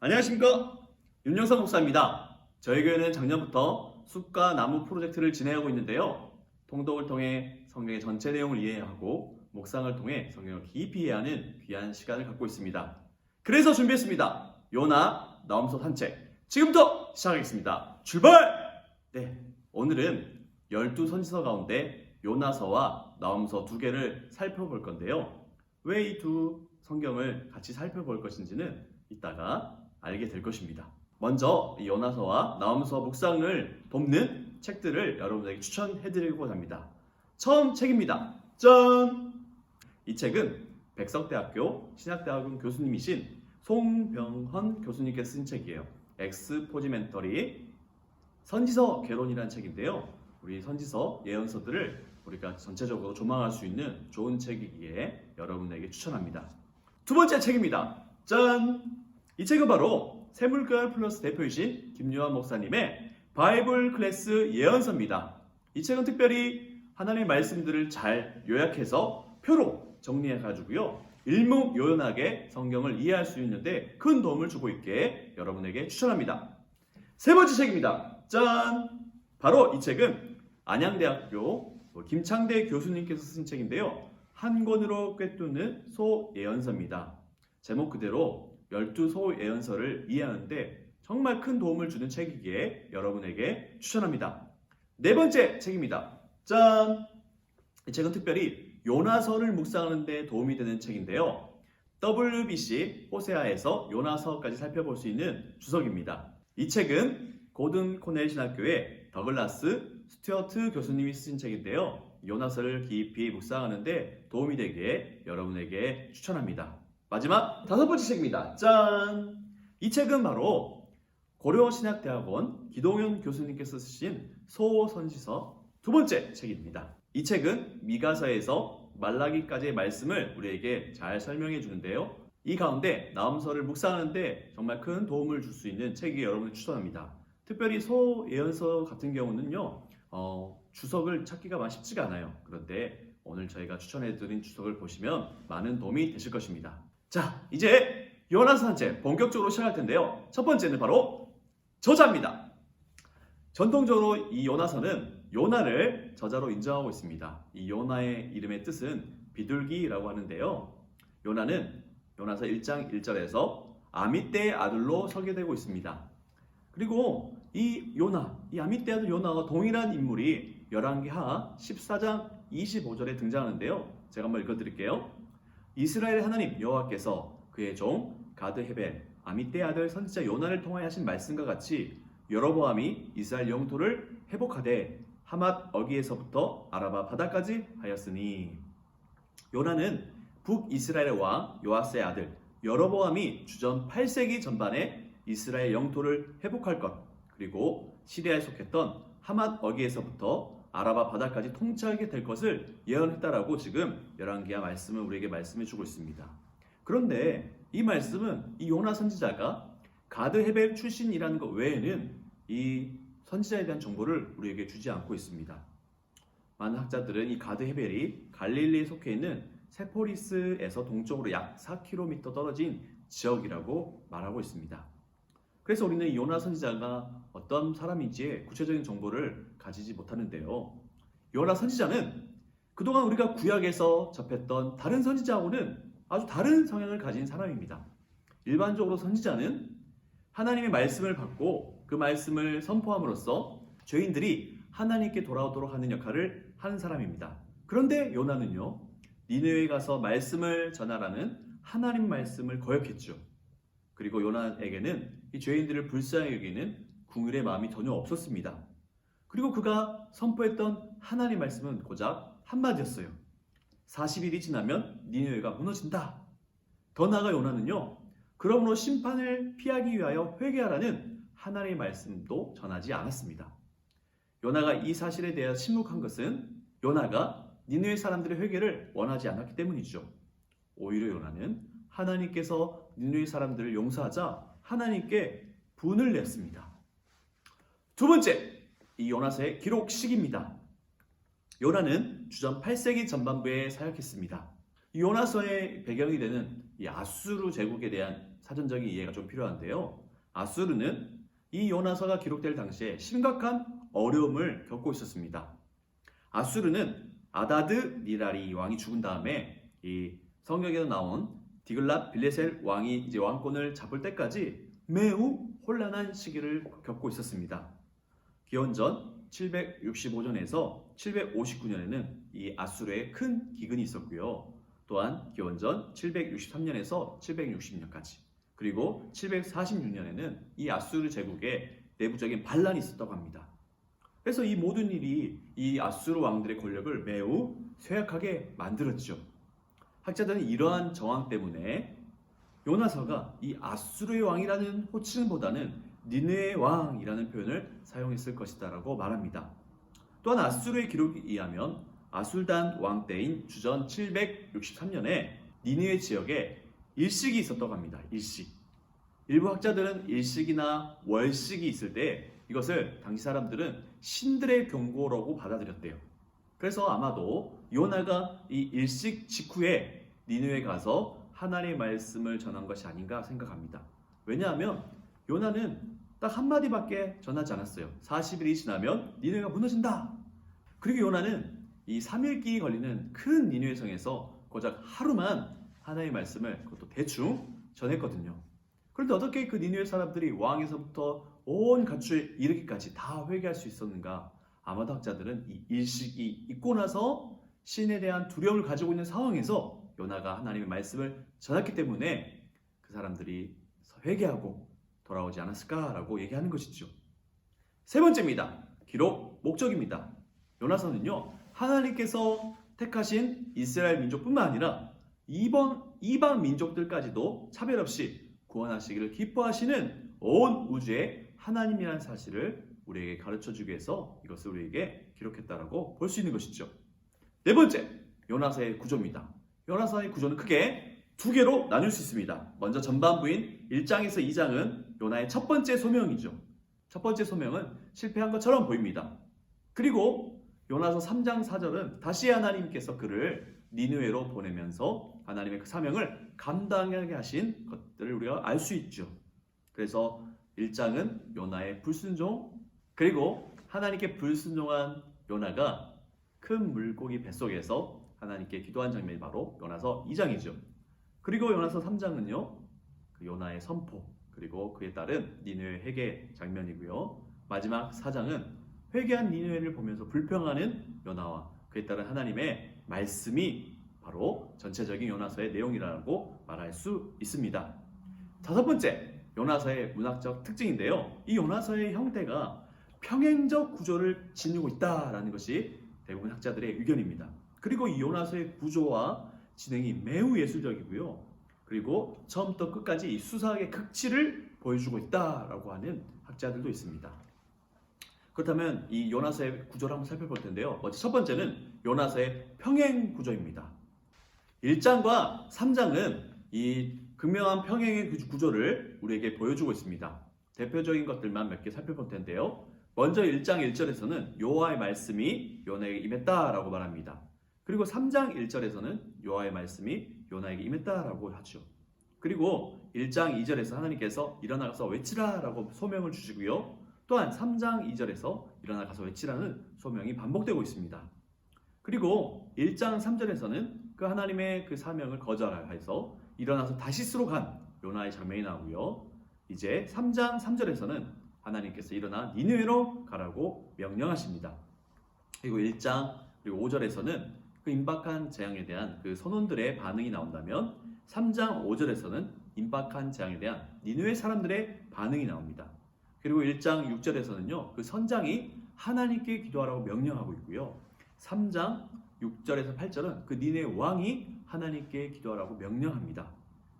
안녕하십니까, 윤영석 목사입니다. 저희 교회는 작년부터 숲과 나무 프로젝트를 진행하고 있는데요. 통독을 통해 성경의 전체 내용을 이해하고 묵상을 통해 성경을 깊이 이해하는 귀한 시간을 갖고 있습니다. 그래서 준비했습니다. 요나 나홈서 산책. 지금부터 시작하겠습니다. 출발! 네, 오늘은 12선지서 가운데 요나서와 나홈서 두 개를 살펴볼 건데요. 왜 이 두 성경을 같이 살펴볼 것인지는 이따가 알게 될 것입니다. 먼저 이 요나서와 나홈서 묵상을 돕는 책들을 여러분에게 추천해드리고자 합니다. 처음 책입니다. 짠! 이 책은 백석대학교 신학대학원 교수님이신 송병헌 교수님께서 쓴 책이에요. 엑스포지멘터리 선지서 개론이라는 책인데요. 우리 선지서 예언서들을 우리가 전체적으로 조망할 수 있는 좋은 책이기에 여러분에게 추천합니다. 두 번째 책입니다. 짠! 이 책은 바로 세물교회 플러스 대표이신 김요한 목사님의 바이블 클래스 예언서입니다. 이 책은 특별히 하나님의 말씀들을 잘 요약해서 표로 정리해가지고요. 일목요연하게 성경을 이해할 수 있는데 큰 도움을 주고 있기에 여러분에게 추천합니다. 세 번째 책입니다. 짠! 바로 이 책은 안양대학교 김창대 교수님께서 쓴 책인데요. 한 권으로 꿰뚫는 소예언서입니다. 제목 그대로 12소 예언서를 이해하는데 정말 큰 도움을 주는 책이기에 여러분에게 추천합니다. 네 번째 책입니다. 짠! 이 책은 특별히 요나서를 묵상하는 데 도움이 되는 책인데요. WBC 호세아에서 요나서까지 살펴볼 수 있는 주석입니다. 이 책은 고든 코넬 신학교의 더글라스 스튜어트 교수님이 쓰신 책인데요. 요나서를 깊이 묵상하는데 도움이 되기에 여러분에게 추천합니다. 마지막 다섯 번째 책입니다. 짠! 이 책은 바로 고려신학대학원 기동현 교수님께서 쓰신 소선지서 두 번째 책입니다. 이 책은 미가서에서 말라기까지의 말씀을 우리에게 잘 설명해 주는데요. 이 가운데 나홈서를 묵상하는데 정말 큰 도움을 줄 수 있는 책이 여러분을 추천합니다. 특별히 소예언서 같은 경우는요. 주석을 찾기가 쉽지가 않아요. 그런데 오늘 저희가 추천해드린 주석을 보시면 많은 도움이 되실 것입니다. 자, 이제 요나서 산책 본격적으로 시작할 텐데요. 첫 번째는 바로 저자입니다. 전통적으로 이 요나서는 요나를 저자로 인정하고 있습니다. 이 요나의 이름의 뜻은 비둘기라고 하는데요. 요나는 요나서 1장 1절에서 아미떼의 아들로 설계되고 있습니다. 그리고 이 아미떼의 아들 요나와 동일한 인물이 열왕기하 14장 25절에 등장하는데요. 제가 한번 읽어드릴게요. 이스라엘의 하나님 여호와께서 그의 종 가드 헤벨 아미떼의 아들 선지자 요나를 통하여 하신 말씀과 같이 여로보암이 이스라엘 영토를 회복하되 하맛 어기에서부터 아라바 바다까지 하였으니. 요나는 북이스라엘의 왕 요아스의 아들 여로보암이 주전 8세기 전반에 이스라엘 영토를 회복할 것, 그리고 시리아에 속했던 하맛 어기에서부터 아라바 바다까지 통치하게 될 것을 예언했다라고 지금 열왕기하 말씀을 우리에게 말씀해 주고 있습니다. 그런데 이 말씀은 이 요나 선지자가 가드 헤벨 출신이라는 것 외에는 이 선지자에 대한 정보를 우리에게 주지 않고 있습니다. 많은 학자들은 이 가드 헤벨이 갈릴리에 속해 있는 세포리스에서 동쪽으로 약 4km 떨어진 지역이라고 말하고 있습니다. 그래서 우리는 이 요나 선지자가 어떤 사람인지의 구체적인 정보를 가지지 못하는데요. 요나 선지자는 그동안 우리가 구약에서 접했던 다른 선지자하고는 아주 다른 성향을 가진 사람입니다. 일반적으로 선지자는 하나님의 말씀을 받고 그 말씀을 선포함으로써 죄인들이 하나님께 돌아오도록 하는 역할을 하는 사람입니다. 그런데 요나는요, 니느웨에 가서 말씀을 전하라는 하나님 말씀을 거역했죠. 그리고 요나에게는 이 죄인들을 불쌍히 여기는 긍휼의 마음이 전혀 없었습니다. 그리고 그가 선포했던 하나님 말씀은 고작 한마디였어요. 40일이 지나면 니느웨가 무너진다. 더 나아가 요나는요, 그러므로 심판을 피하기 위하여 회개하라는 하나님의 말씀도 전하지 않았습니다. 요나가 이 사실에 대해 침묵한 것은 요나가 니느웨 사람들의 회개를 원하지 않았기 때문이죠. 오히려 요나는 하나님께서 니느웨 사람들을 용서하자 하나님께 분을 냈습니다. 두 번째, 이 요나서의 기록 시기입니다. 요나는 주전 8세기 전반부에 사역했습니다. 이 요나서의 배경이 되는 이 아수르 제국에 대한 사전적인 이해가 좀 필요한데요. 아수르는 이 요나서가 기록될 당시에 심각한 어려움을 겪고 있었습니다. 아수르는 아다드 니라리 왕이 죽은 다음에 이 성경에서 나온 디글랏 빌레셀 왕이 이제 왕권을 잡을 때까지 매우 혼란한 시기를 겪고 있었습니다. 기원전 765년에서 759년에는 이 아수르의 큰 기근이 있었고요. 또한 기원전 763년에서 760년까지 그리고 746년에는 이 아수르 제국에 내부적인 반란이 있었다고 합니다. 그래서 이 모든 일이 이 아수르 왕들의 권력을 매우 쇠약하게 만들었죠. 학자들은 이러한 정황 때문에 요나서가 이 아수르의 왕이라는 호칭보다는 니느웨의 왕이라는 표현을 사용했을 것이다 라고 말합니다. 또한 아수르의 기록에 의하면 아술단 왕 때인 주전 763년에 니느웨 지역에 일식이 있었다고 합니다. 일식. 일부 학자들은 일식이나 월식이 있을 때 이것을 당시 사람들은 신들의 경고라고 받아들였대요. 그래서 아마도 요나가 이 일식 직후에 니느웨에 가서 하나님의 말씀을 전한 것이 아닌가 생각합니다. 왜냐하면 요나는 딱 한마디밖에 전하지 않았어요. 40일이 지나면 니느웨가 무너진다. 그리고 요나는 이 3일기 걸리는 큰 니느웨 성에서 고작 하루만 하나님의 말씀을 그것도 대충 전했거든요. 그런데 어떻게 그 니느웨 사람들이 왕에서부터 온 가축에 이르기까지 다 회개할 수 있었는가? 아마도 학자들은 이 일식이 있고 나서 신에 대한 두려움을 가지고 있는 상황에서 요나가 하나님의 말씀을 전했기 때문에 그 사람들이 회개하고 돌아오지 않았을까라고 얘기하는 것이죠. 세 번째입니다. 기록 목적입니다. 요나서는요, 하나님께서 택하신 이스라엘 민족뿐만 아니라 이방 민족들까지도 차별 없이 구원하시기를 기뻐하시는 온 우주의 하나님이라는 사실을 우리에게 가르쳐주기 위해서 이것을 우리에게 기록했다라고 볼 수 있는 것이죠. 네 번째, 요나서의 구조입니다. 요나서의 구조는 크게 두 개로 나눌 수 있습니다. 먼저 전반부인 1장에서 2장은 요나의 첫 번째 소명이죠. 첫 번째 소명은 실패한 것처럼 보입니다. 그리고 요나서 3장 4절은 다시 하나님께서 그를 니느웨로 보내면서 하나님의 그 사명을 감당하게 하신 것들을 우리가 알 수 있죠. 그래서 1장은 요나의 불순종, 그리고 하나님께 불순종한 요나가 큰 물고기 뱃속에서 하나님께 기도한 장면이 바로 요나서 2장이죠. 그리고 요나서 3장은요, 그 요나의 선포, 그리고 그에 따른 니느웨 회개 장면이고요. 마지막 4장은 회개한 니느웨를 보면서 불평하는 요나와 그에 따른 하나님의 말씀이 바로 전체적인 요나서의 내용이라고 말할 수 있습니다. 다섯 번째, 요나서의 문학적 특징인데요. 이 요나서의 형태가 평행적 구조를 지니고 있다라는 것이 대부분 학자들의 의견입니다. 그리고 이 요나서의 구조와 진행이 매우 예술적이고요. 그리고 처음부터 끝까지 이 수사학의 극치를 보여주고 있다라고 하는 학자들도 있습니다. 그렇다면 이 요나서의 구조를 한번 살펴볼 텐데요. 먼저 첫 번째는 요나서의 평행 구조입니다. 1장과 3장은 이 극명한 평행의 구조를 우리에게 보여주고 있습니다. 대표적인 것들만 몇 개 살펴볼 텐데요. 먼저 1장 1절에서는 여호와의 말씀이 요나에게 임했다라고 말합니다. 그리고 3장 1절에서는 여호와의 말씀이 요나에게 임했다라고 하죠. 그리고 1장 2절에서 하나님께서 일어나가서 외치라라고 소명을 주시고요. 또한 3장 2절에서 일어나가서 외치라는 소명이 반복되고 있습니다. 그리고 1장 3절에서는 그 하나님의 그 사명을 거절해서 일어나서 다시스로 간 요나의 장면이 나오고요. 이제 3장 3절에서는 하나님께서 일어나 니느웨로 가라고 명령하십니다. 그리고 1장 그리고 5절에서는 그 임박한 재앙에 대한 그 선원들의 반응이 나온다면 3장 5절에서는 임박한 재앙에 대한 니느웨 사람들의 반응이 나옵니다. 그리고 1장 6절에서는요, 그 선장이 하나님께 기도하라고 명령하고 있고요. 3장 6절에서 8절은 그 니느웨 왕이 하나님께 기도하라고 명령합니다.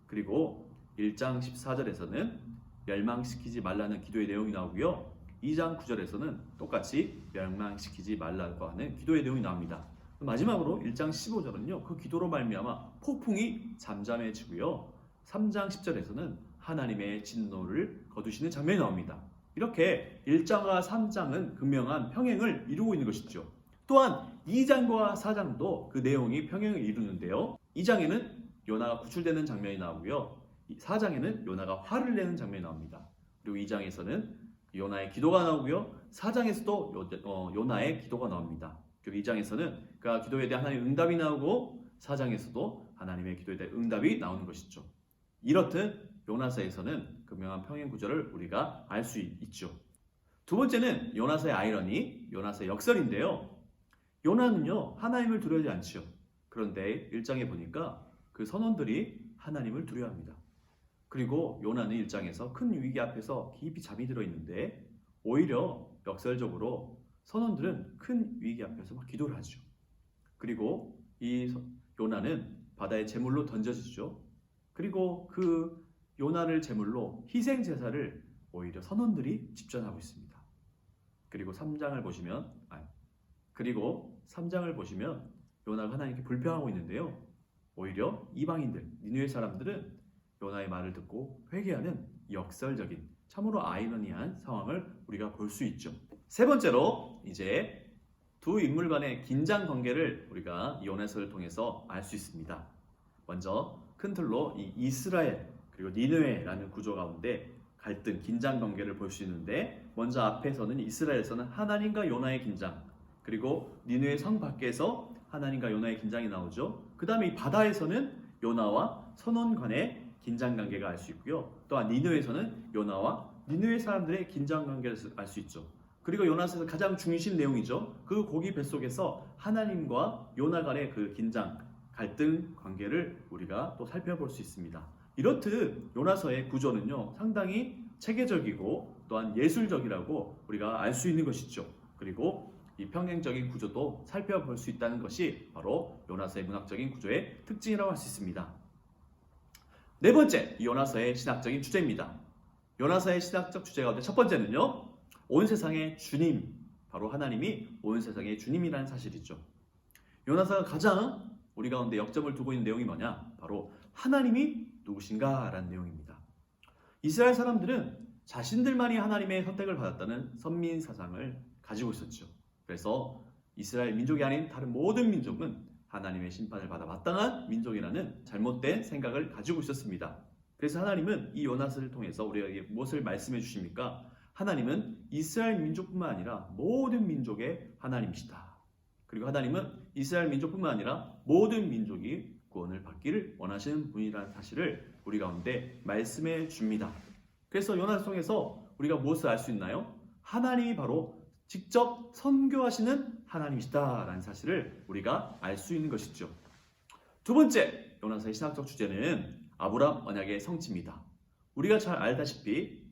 그리고 1장 14절에서는 멸망시키지 말라는 기도의 내용이 나오고요. 2장 9절에서는 똑같이 멸망시키지 말라고 하는 기도의 내용이 나옵니다. 마지막으로 1장 15절은요, 그 기도로 말미암아 폭풍이 잠잠해지고요. 3장 10절에서는 하나님의 진노를 거두시는 장면이 나옵니다. 이렇게 1장과 3장은 극명한 평행을 이루고 있는 것이죠. 또한 2장과 4장도 그 내용이 평행을 이루는데요. 2장에는 요나가 구출되는 장면이 나오고요. 4장에는 요나가 화를 내는 장면이 나옵니다. 그리고 2장에서는 요나의 기도가 나오고요. 4장에서도 요나의 기도가 나옵니다. 그리고 2장에서는 그 기도에 대한 하나님의 응답이 나오고 4장에서도 하나님의 기도에 대한 응답이 나오는 것이죠. 이렇듯 요나서에서는 극명한 평행 구조를 우리가 알 수 있죠. 두 번째는 요나서의 아이러니, 요나서의 역설인데요. 요나는요, 하나님을 두려워하지 않지요. 그런데 1장에 보니까 그 선원들이 하나님을 두려워합니다. 그리고 요나는 1장에서 큰 위기 앞에서 깊이 잠이 들어 있는데 오히려 역설적으로 선원들은 큰 위기 앞에서 막 기도를 하죠. 그리고 이 요나는 바다의 제물로 던져지죠. 그리고 그 요나를 제물로 희생 제사를 오히려 선원들이 집전하고 있습니다. 그리고 3장을 보시면 요나가 하나님께 불평하고 있는데요. 오히려 이방인들, 니느웨 사람들은 요나의 말을 듣고 회개하는 역설적인 참으로 아이러니한 상황을 우리가 볼 수 있죠. 세 번째로 이제 두 인물 간의 긴장 관계를 우리가 요나서를 통해서 알 수 있습니다. 먼저 큰 틀로 이 이스라엘 그리고 니느웨라는 구조 가운데 갈등, 긴장 관계를 볼 수 있는데 먼저 앞에서는 이스라엘에서는 하나님과 요나의 긴장, 그리고 니느웨 성 밖에서 하나님과 요나의 긴장이 나오죠. 그 다음에 이 바다에서는 요나와 선원 간의 긴장 관계가 알 수 있고요. 또한 니느웨에서는 요나와 니느웨 사람들의 긴장 관계를 알 수 있죠. 그리고 요나서에서 가장 중심 내용이죠. 그 고기 뱃속에서 하나님과 요나 간의 그 긴장, 갈등 관계를 우리가 또 살펴볼 수 있습니다. 이렇듯 요나서의 구조는요, 상당히 체계적이고 또한 예술적이라고 우리가 알 수 있는 것이죠. 그리고 이 평행적인 구조도 살펴볼 수 있다는 것이 바로 요나서의 문학적인 구조의 특징이라고 할 수 있습니다. 네 번째, 요나서의 신학적인 주제입니다. 요나서의 신학적 주제 가운데 첫 번째는요, 온 세상의 주님, 바로 하나님이 온 세상의 주님이라는 사실이죠. 요나서가 가장 우리 가운데 역점을 두고 있는 내용이 뭐냐? 바로 하나님이 누구신가? 라는 내용입니다. 이스라엘 사람들은 자신들만이 하나님의 선택을 받았다는 선민 사상을 가지고 있었죠. 그래서 이스라엘 민족이 아닌 다른 모든 민족은 하나님의 심판을 받아 마땅한 민족이라는 잘못된 생각을 가지고 있었습니다. 그래서 하나님은 이 요나서를 통해서 우리에게 무엇을 말씀해 주십니까? 하나님은 이스라엘 민족뿐만 아니라 모든 민족의 하나님이시다. 그리고 하나님은 이스라엘 민족뿐만 아니라 모든 민족이 구원을 받기를 원하시는 분이라는 사실을 우리 가운데 말씀해 줍니다. 그래서 요나서 통해서 우리가 무엇을 알 수 있나요? 하나님이 바로 직접 선교하시는 하나님이시다라는 사실을 우리가 알 수 있는 것이죠. 두 번째, 요나서의 신학적 주제는 아브라함 언약의 성취입니다. 우리가 잘 알다시피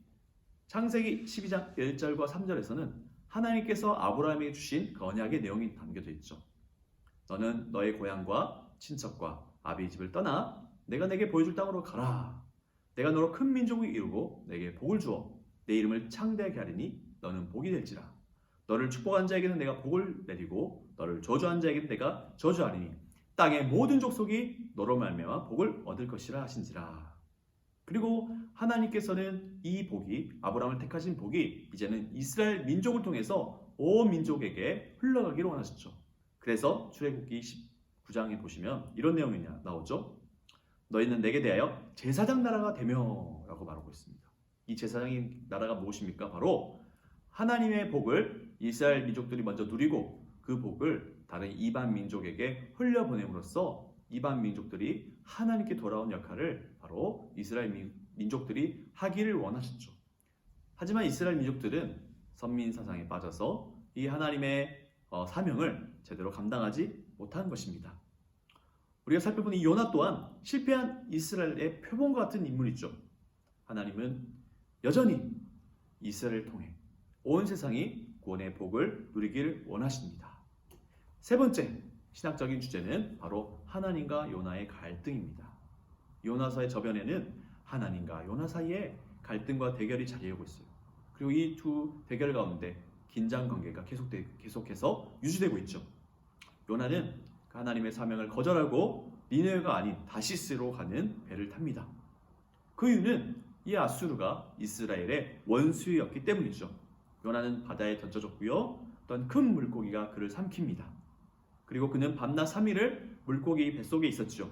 창세기 12장 1절과 3절에서는 하나님께서 아브라함에게 주신 그 언약의 내용이 담겨져 있죠. 너는 너의 고향과 친척과 아비의 집을 떠나 내가 내게 보여줄 땅으로 가라. 내가 너로 큰 민족을 이루고 내게 복을 주어 내 이름을 창대하게 하리니 너는 복이 될지라. 너를 축복한 자에게는 내가 복을 내리고 너를 저주한 자에게는 내가 저주하리니 땅의 모든 족속이 너로 말미암아 복을 얻을 것이라 하신지라. 그리고 하나님께서는 이 복이, 아브라함을 택하신 복이 이제는 이스라엘 민족을 통해서 온 민족에게 흘러가기를 원하셨죠. 그래서 출애굽기 19장에 보시면 이런 내용이 나오죠. 너희는 내게 대하여 제사장 나라가 되며 라고 말하고 있습니다. 이 제사장인 나라가 무엇입니까? 바로 하나님의 복을 이스라엘 민족들이 먼저 누리고 그 복을 다른 이방 민족에게 흘려보냄으로써 이방 민족들이 하나님께 돌아온 역할을 바로 이스라엘 민족들이 하기를 원하셨죠. 하지만 이스라엘 민족들은 선민 사상에 빠져서 이 하나님의 사명을 제대로 감당하지 못한 것입니다. 우리가 살펴본 이 요나 또한 실패한 이스라엘의 표본과 같은 인물이죠. 하나님은 여전히 이스라엘을 통해 온 세상이 구원의 복을 누리기를 원하십니다. 세 번째 신학적인 주제는 바로 하나님과 요나의 갈등입니다. 요나서의 저변에는 하나님과 요나 사이에 갈등과 대결이 자리하고 있어요. 그리고 이 두 대결 가운데 긴장 관계가 계속해서 유지되고 있죠. 요나는 하나님의 사명을 거절하고 니느웨가 아닌 다시스로 가는 배를 탑니다. 그 이유는 이 아수르가 이스라엘의 원수였기 때문이죠. 요나는 바다에 던져졌고요. 또한 큰 물고기가 그를 삼킵니다. 그리고 그는 밤낮 3일을 물고기 뱃속에 있었죠.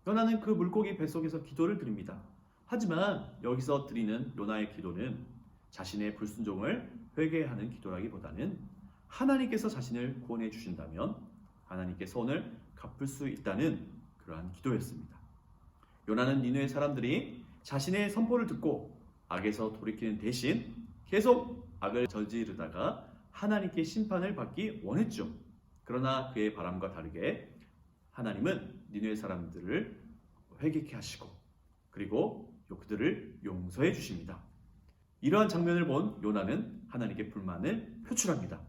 요나는 그 물고기 뱃속에서 기도를 드립니다. 하지만 여기서 드리는 요나의 기도는 자신의 불순종을 회개하는 기도라기보다는 하나님께서 자신을 구원해 주신다면 하나님께 선을 갚을 수 있다는 그러한 기도였습니다. 요나는 니느웨 사람들이 자신의 선포를 듣고 악에서 돌이키는 대신 계속 악을 저지르다가 하나님께 심판을 받기 원했죠. 그러나 그의 바람과 다르게 하나님은 니느웨 사람들을 회개케 하시고 그리고 그들을 용서해 주십니다. 이러한 장면을 본 요나는 하나님께 불만을 표출합니다.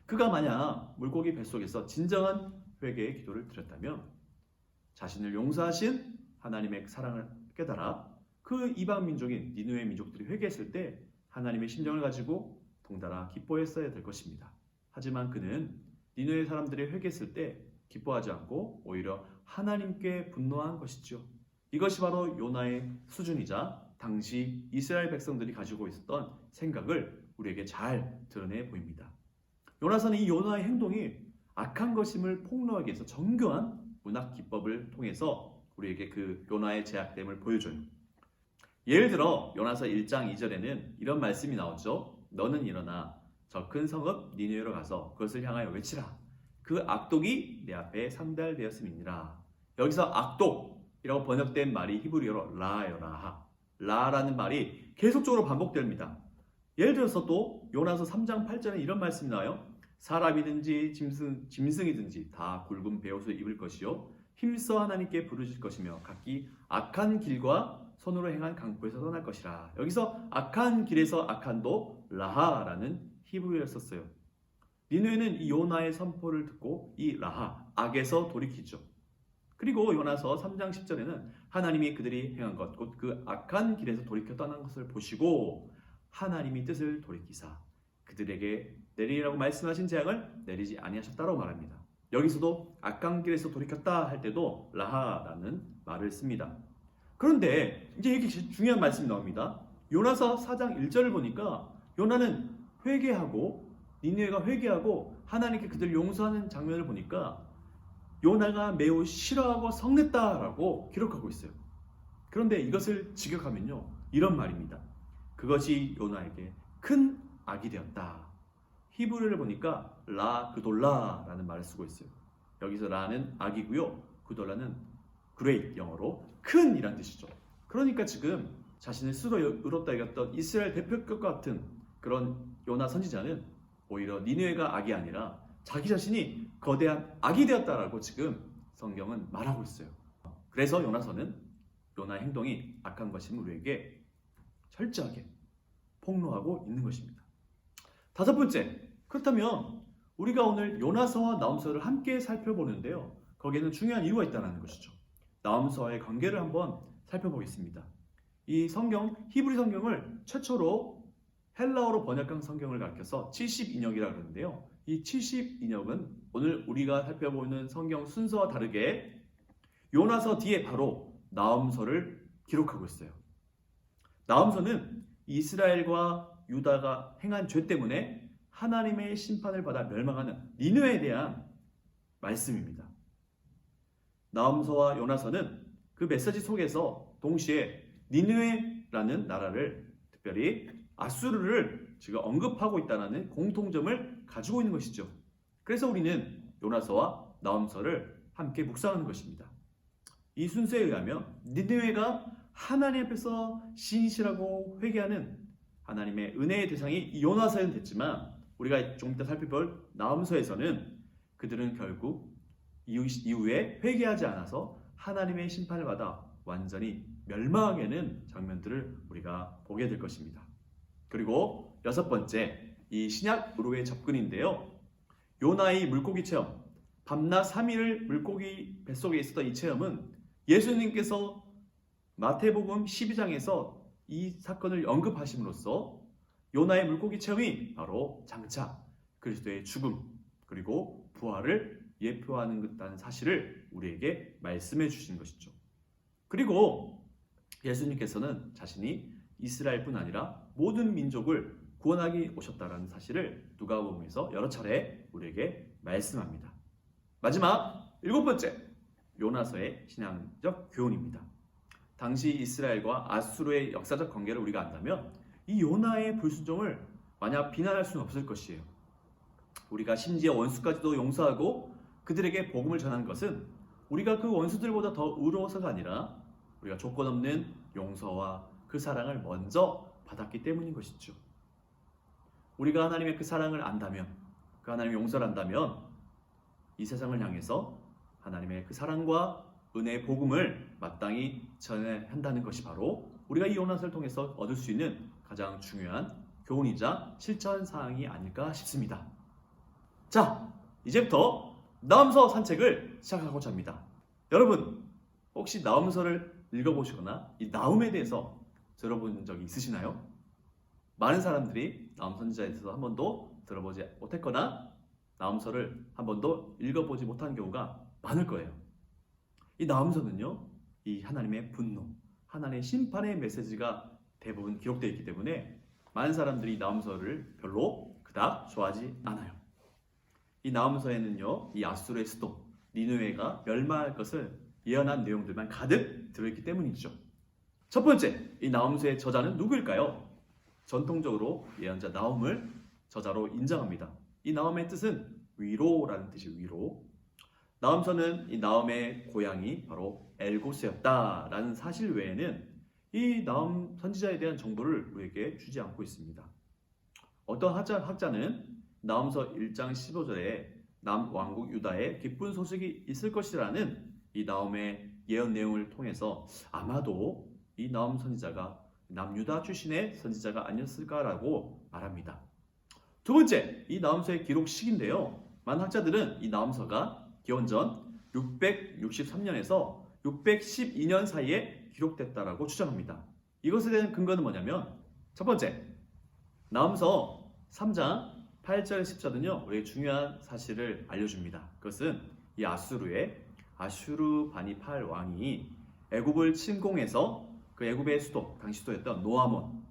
그가 만약 물고기 뱃속에서 진정한 회개의 기도를 드렸다면 자신을 용서하신 하나님의 사랑을 깨달아 그 이방 민족인 니느웨 민족들이 회개했을 때 하나님의 심정을 가지고 덩달아 기뻐했어야 될 것입니다. 하지만 그는 니느웨 사람들이 회개했을 때 기뻐하지 않고 오히려 하나님께 분노한 것이죠. 이것이 바로 요나의 수준이자 당시 이스라엘 백성들이 가지고 있었던 생각을 우리에게 잘 드러내 보입니다. 요나서는 이 요나의 행동이 악한 것임을 폭로하기 위해서 정교한 문학 기법을 통해서 우리에게 그 요나의 제약됨을 보여줘요. 예를 들어 요나서 1장 2절에는 이런 말씀이 나오죠. 너는 일어나 저 큰 성읍 니느웨로 가서 그것을 향하여 외치라. 그 악독이 내 앞에 상달되었음이니라. 여기서 악독이라고 번역된 말이 히브리어로 라여라하. 라라는 말이 계속적으로 반복됩니다. 예를 들어서 또 요나서 3장 8절에 이런 말씀이 나와요. 사람이든지 짐승이든지 다 굵은 베옷을 입을 것이요 힘써 하나님께 부르실 것이며 각기 악한 길과 손으로 행한 강포에서 떠날 것이라. 여기서 악한 길에서 악한도 라하라는 히브리어를 썼어요. 니느웨는 이 요나의 선포를 듣고 이 라하, 악에서 돌이키죠. 그리고 요나서 3장 10절에는 하나님이 그들이 행한 것, 곧 그 악한 길에서 돌이켜 떠난 것을 보시고 하나님이 뜻을 돌이키사 그들에게 내리라고 말씀하신 재앙을 내리지 아니하셨다라고 말합니다. 여기서도 악한 길에서 돌이켰다 할 때도 라하라는 말을 씁니다. 그런데 이제 이게 중요한 말씀이 나옵니다. 요나서 4장 1절을 보니까 요나는 회개하고 니느웨가 회개하고 하나님께 그들을 용서하는 장면을 보니까 요나가 매우 싫어하고 성냈다라고 기록하고 있어요. 그런데 이것을 직역하면요 이런 말입니다. 그것이 요나에게 큰 악이 되었다. 히브리어를 보니까 라 그돌라라는 말을 쓰고 있어요. 여기서 라는 악이고요. 그돌라는 great 영어로 큰이란 뜻이죠. 그러니까 지금 자신을 스스로 의롭다 여겼던 이스라엘 대표급 같은 그런 요나 선지자는 오히려 니느웨가 악이 아니라 자기 자신이 거대한 악이 되었다라고 지금 성경은 말하고 있어요. 그래서 요나서는 요나의 행동이 악한 것임을 우리에게 철저하게 폭로하고 있는 것입니다. 다섯 번째, 그렇다면 우리가 오늘 요나서와 나훔서를 함께 살펴보는데요. 거기에는 중요한 이유가 있다는 것이죠. 나훔서와의 관계를 한번 살펴보겠습니다. 이 성경, 히브리 성경을 최초로 헬라어로 번역한 성경을 가리켜서 70인역이라고 그러는데요. 이 70인역은 오늘 우리가 살펴보는 성경 순서와 다르게 요나서 뒤에 바로 나훔서를 기록하고 있어요. 나훔서는 이스라엘과 유다가 행한 죄 때문에 하나님의 심판을 받아 멸망하는 니느웨에 대한 말씀입니다. 나훔서와 요나서는 그 메시지 속에서 동시에 니느웨라는 나라를 특별히 아수르를 지금 언급하고 있다는 공통점을 가지고 있는 것이죠. 그래서 우리는 요나서와 나훔서를 함께 묵상하는 것입니다. 이 순서에 의하면 니느웨가 하나님 앞에서 신실하고 회개하는 하나님의 은혜의 대상이 요나서에는 됐지만 우리가 조금 이따 살펴볼 나훔서에서는 그들은 결국 이후에 회개하지 않아서 하나님의 심판을 받아 완전히 멸망하게 되는 장면들을 우리가 보게 될 것입니다. 그리고 여섯 번째, 이 신약으로의 접근인데요. 요나의 물고기 체험, 밤낮 3일을 물고기 뱃속에 있었던 이 체험은 예수님께서 마태복음 12장에서 이 사건을 언급하심으로써 요나의 물고기 체험이 바로 장차 그리스도의 죽음 그리고 부활을 예표하는 듯한 사실을 우리에게 말씀해 주신 것이죠. 그리고 예수님께서는 자신이 이스라엘뿐 아니라 모든 민족을 구원하기 오셨다는 사실을 누가복음에서 여러 차례 우리에게 말씀합니다. 마지막 일곱 번째, 요나서의 신앙적 교훈입니다. 당시 이스라엘과 아수르의 역사적 관계를 우리가 안다면 이 요나의 불순종을 만약 비난할 수는 없을 것이에요. 우리가 심지어 원수까지도 용서하고 그들에게 복음을 전하는 것은 우리가 그 원수들보다 더 의로워서가 아니라 우리가 조건 없는 용서와 그 사랑을 먼저 받았기 때문인 것이죠. 우리가 하나님의 그 사랑을 안다면, 그 하나님의 용서를 안다면 이 세상을 향해서 하나님의 그 사랑과 은혜의 복음을 마땅히 전해야 한다는 것이 바로 우리가 이 요나서를 통해서 얻을 수 있는 가장 중요한 교훈이자 실천 사항이 아닐까 싶습니다. 자, 이제부터 나훔서 산책을 시작하고자 합니다. 여러분, 혹시 나훔서를 읽어보시거나 이 나훔에 대해서 들어본 적이 있으시나요? 많은 사람들이 나훔 선지자에 대해서 한 번도 들어보지 못했거나 나훔서를 한 번도 읽어보지 못한 경우가 많을 거예요. 이 나훔서는요, 이 하나님의 분노, 하나님의 심판의 메시지가 대부분 기록되어 있기 때문에 많은 사람들이 이 나훔서를 별로 그닥 좋아하지 않아요. 이 나훔서에는요, 이 아수르의 수도 니느웨가 멸망할 것을 예언한 내용들만 가득 들어있기 때문이죠. 첫 번째, 이 나훔서의 저자는 누구일까요? 전통적으로 예언자 나훔을 저자로 인정합니다. 이 나훔의 뜻은 위로라는 뜻이 위로. 나훔서는 이 나훔의 고향이 바로 엘고스였다라는 사실 외에는 이 나훔 선지자에 대한 정보를 우리에게 주지 않고 있습니다. 어떤 학자는 나훔서 1장 15절에 남왕국 유다에 기쁜 소식이 있을 것이라는 이 나훔의 예언 내용을 통해서 아마도 이 나훔 선지자가 남유다 출신의 선지자가 아니었을까라고 말합니다. 두 번째, 이 나훔서의 기록 시기인데요. 많은 학자들은 이 나훔서가 기원전 663년에서 612년 사이에 기록됐다라고 추정합니다. 이것에 대한 근거는 뭐냐면 첫 번째, 나훔서 3장 8절 10절은요 우리에게 중요한 사실을 알려줍니다. 그것은 이 아슈르 바니팔 왕이 애굽을 침공해서 그 애굽의 수도, 당시 수도였던 노아몬,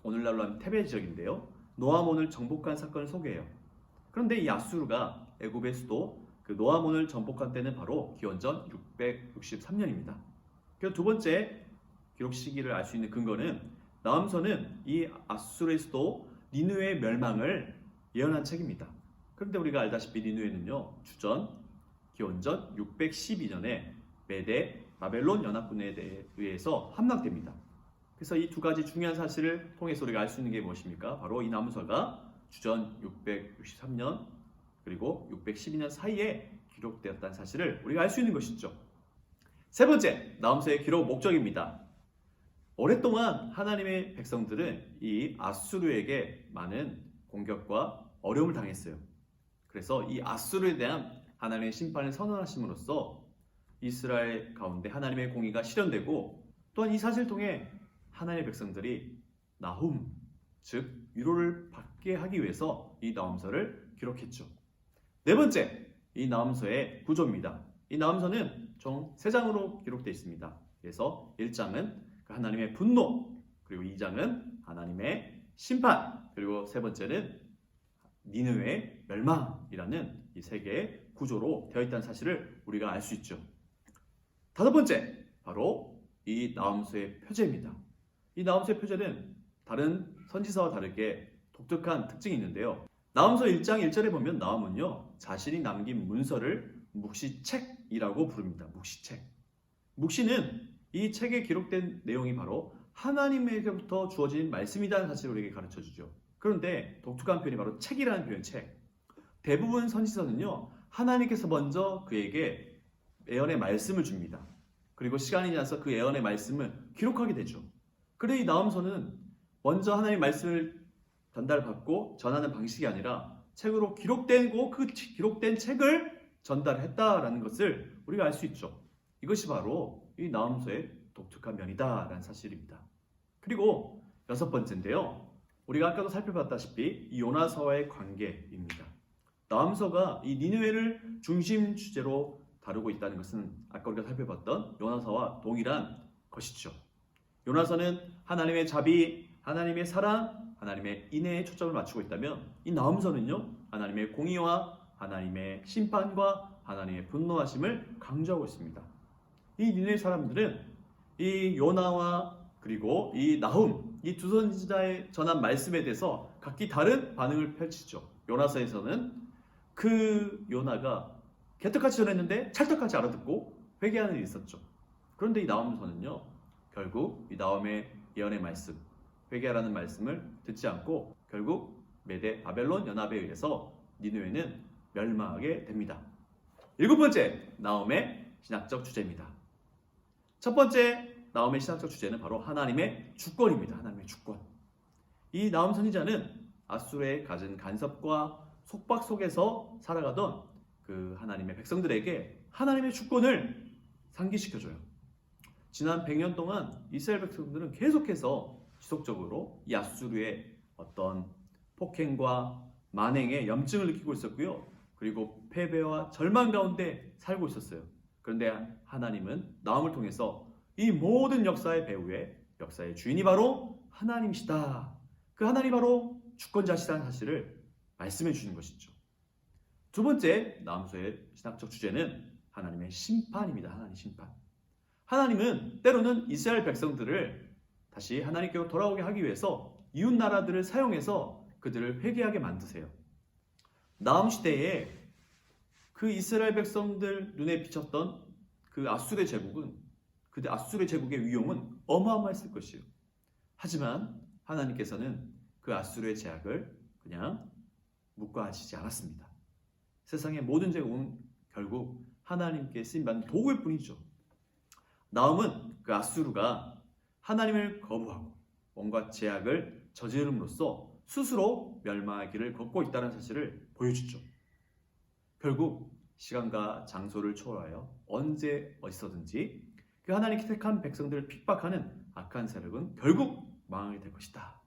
오늘날로 하면 테베 지역인데요, 노아몬을 정복한 사건을 소개해요. 그런데 이 아수르가 애굽의 수도 그 노아몬을 정복한 때는 바로 기원전 663년입니다. 그래서 두 번째 기록 시기를 알 수 있는 근거는 나훔서는 이 아수르의 수도 니느웨의 멸망을 예언한 책입니다. 그런데 우리가 알다시피 니느웨는요 기원전 612년에 메대 바벨론 연합군에 의해서 함락됩니다. 그래서 이 두 가지 중요한 사실을 통해서 우리가 알 수 있는 게 무엇입니까? 바로 이 나훔서가 주전 663년 그리고 612년 사이에 기록되었다는 사실을 우리가 알 수 있는 것이죠. 세 번째, 나훔서의 기록 목적입니다. 오랫동안 하나님의 백성들은 이 아수르에게 많은 공격과 어려움을 당했어요. 그래서 이 아수르에 대한 하나님의 심판을 선언하심으로써 이스라엘 가운데 하나님의 공의가 실현되고 또한 이 사실을 통해 하나님의 백성들이 나훔, 즉 위로를 받게 하기 위해서 이 나훔서를 기록했죠. 네 번째, 이 나훔서의 구조입니다. 이 나훔서는 총 3장으로 기록되어 있습니다. 그래서 1장은 하나님의 분노, 그리고 2장은 하나님의 심판, 그리고 세 번째는 니느웨의 멸망이라는 이 3개의 구조로 되어 있다는 사실을 우리가 알 수 있죠. 다섯 번째, 바로 이 나훔서의 표제입니다. 이 나훔서의 표제는 다른 선지서와 다르게 독특한 특징이 있는데요. 나훔서 1장 1절에 보면 나훔은요 자신이 남긴 문서를 묵시책이라고 부릅니다. 묵시책. 묵시는 이 책에 기록된 내용이 바로 하나님에게부터 주어진 말씀이라는 사실을 우리에게 가르쳐주죠. 그런데 독특한 표현이 바로 책이라는 표현, 책. 대부분 선지서는요 하나님께서 먼저 그에게 예언의 말씀을 줍니다. 그리고 시간이 지나서 그 예언의 말씀을 기록하게 되죠. 그런데 이 나훔서는 먼저 하나님의 말씀을 전달받고 전하는 방식이 아니라 책으로 기록되고 그 기록된 책을 전달했다라는 것을 우리가 알 수 있죠. 이것이 바로 이 나훔서의 독특한 면이다라는 사실입니다. 그리고 여섯 번째인데요. 우리가 아까도 살펴봤다시피 이 요나서와의 관계입니다. 나훔서가 이 니느웨를 중심 주제로 다루고 있다는 것은 아까 우리가 살펴봤던 요나서와 동일한 것이죠. 요나서는 하나님의 자비, 하나님의 사랑, 하나님의 인애에 초점을 맞추고 있다면 이 나훔서는요 하나님의 공의와 하나님의 심판과 하나님의 분노하심을 강조하고 있습니다. 이 니느웨 사람들은 이 요나와 그리고 이 나훔, 이 두 선지자의 전한 말씀에 대해서 각기 다른 반응을 펼치죠. 요나서에서는 그 요나가 개떡같이 전했는데 찰떡같이 알아듣고 회개하는 일이 있었죠. 그런데 이 나훔서는요, 결국 이 나훔의 예언의 말씀, 회개하라는 말씀을 듣지 않고 결국 메대 바벨론 연합에 의해서 니느웨는 멸망하게 됩니다. 7번째, 나훔의 신학적 주제입니다. 첫 번째 나훔의 신학적 주제는 바로 하나님의 주권입니다. 하나님의 주권. 이 나훔 선지자는 아수르의 가진 간섭과 속박 속에서 살아가던 그 하나님의 백성들에게 하나님의 주권을 상기시켜줘요. 지난 100년 동안 이스라엘 백성들은 계속해서 지속적으로 이 아수르의 어떤 폭행과 만행에 염증을 느끼고 있었고요. 그리고 패배와 절망 가운데 살고 있었어요. 그런데 하나님은 나훔을 통해서 이 모든 역사의 배후에 역사의 주인이 바로 하나님이시다. 그 하나님이 바로 주권자시다는 사실을 말씀해 주는 것이죠. 두 번째 나훔서의 신학적 주제는 하나님의 심판입니다. 하나님의 심판. 하나님은 때로는 이스라엘 백성들을 다시 하나님께로 돌아오게 하기 위해서 이웃 나라들을 사용해서 그들을 회개하게 만드세요. 나훔 시대에 그 이스라엘 백성들 눈에 비쳤던 그 아수르의 제국은 그때 아수르의 제국의 위용은 어마어마했을 것이에요. 하지만 하나님께서는 그 아수르의 제약을 그냥 묵과하시지 않았습니다. 세상의 모든 제국은 결국 하나님께 쓰임받는 도구일 뿐이죠. 나훔은 그 아수르가 하나님을 거부하고 온갖 제약을 저지름으로써 스스로 멸망의 길을 걷고 있다는 사실을 보여주죠. 결국 시간과 장소를 초월하여 언제 어디서든지 그 하나님께 택한 백성들을 핍박하는 악한 세력은 결국 망하게 될 것이다.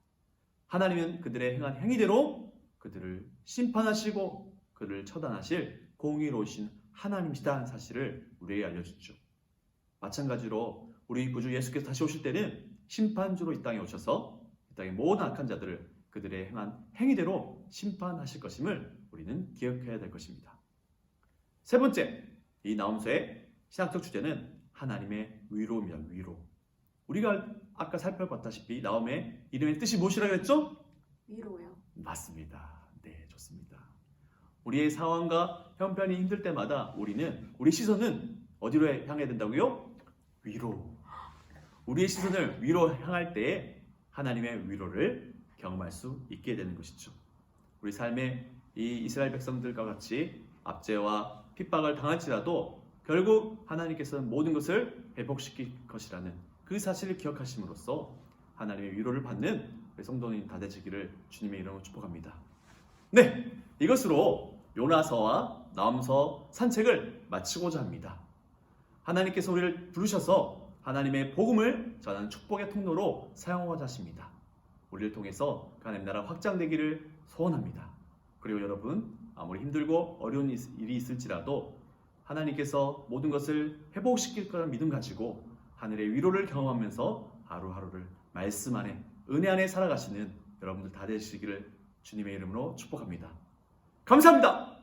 하나님은 그들의 행한 행위대로 그들을 심판하시고 그들을 처단하실 공의로우신 하나님이시다는 사실을 우리에게 알려주죠. 마찬가지로 우리 구주 예수께서 다시 오실 때는 심판주로 이 땅에 오셔서 이 땅의 모든 악한 자들을 그들의 행한 행위대로 심판하실 것임을 우리는 기억해야 될 것입니다. 세 번째, 이 나훔서의 신학적 주제는 하나님의 위로입니다. 위로. 우리가 아까 살펴봤다시피 나훔의 이름의 뜻이 무엇이라고 했죠? 위로요. 맞습니다. 네, 좋습니다. 우리의 상황과 형편이 힘들 때마다 우리 시선은 어디로 향해야 된다고요? 위로. 우리의 시선을 위로 향할 때에 하나님의 위로를 경험할 수 있게 되는 것이죠. 우리 삶에 이 이스라엘 백성들과 같이 압제와 핍박을 당할지라도 결국 하나님께서는 모든 것을 회복시킬 것이라는 그 사실을 기억하심으로써 하나님의 위로를 받는 우리 성도님 다 되시기를 주님의 이름으로 축복합니다. 네, 이것으로 요나서와 나훔서 산책을 마치고자 합니다. 하나님께서 우리를 부르셔서 하나님의 복음을 전하는 축복의 통로로 사용하고자 하십니다. 우리를 통해서 하나님 나라 확장되기를 소원합니다. 그리고 여러분, 아무리 힘들고 어려운 일이 있을지라도 하나님께서 모든 것을 회복시킬 거라는 믿음 가지고 하늘의 위로를 경험하면서 하루하루를 말씀 안에 은혜 안에 살아가시는 여러분들 다 되시기를 주님의 이름으로 축복합니다. 감사합니다.